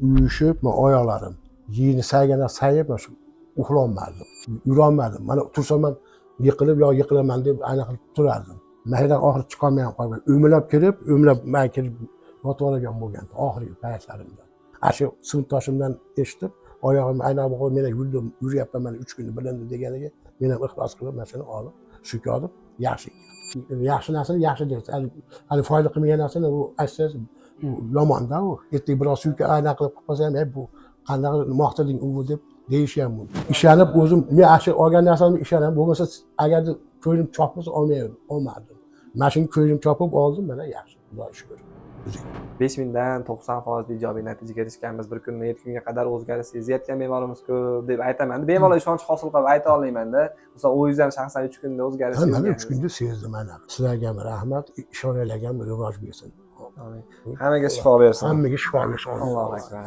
uyushib, men oyoqlarim yeyni saygana sayib, mana shu uxlolmadim, yurolmadim. Mana tursam ham yiqilib yo yiqilaman deb ayna qilib turardim. Maydan oxiri chiqolmay qolgan. O'mlab kirib, man kirib yotib olgan bo'lgan oxirgi paytlarimda. Shu sinfdoshimdan eshitib, oyog'imni aylanib qo'yib, men yuryapman mana 3 kunda bilindi deganiga, men ham ixlos qilib mashina olib, shuka olib, yaxshi narsani yaxshi deysiz. Hali foyda qilmagan narsani u aytsangiz yomon-da u. Ertaga biroz shuka aylan qilib qolsa ham, bu qanaqa maqtading u deb deyishim mumkin. Ishonib o'zim men shu olgan narsamni ishonaman. Bo'lmasa agarda ko'nglim chopmasa olmadim. Mana shuni ko'nglim chopib oldim, mana yaxshi. Xudoga shukr. 5000 dan 90% ijobiy natijaga erishganmiz. Bir kundan 7 kunga qadar o'zgarish sezayotgan bemorimiz ko'p deb aytaman. Bemalol ishonch hosil qilib ayta olmayman-da. Masalan, o'zingiz ham shaxsan 3 kunda o'zgarish sezgan. Mana 3 kunda sezdim mana. Sizlarga ham rahmat, ishonganlarga ham rivoj bersin. Amin. Hammaga shifo bersin. Hammaga shifo bersin. Allohu akbar.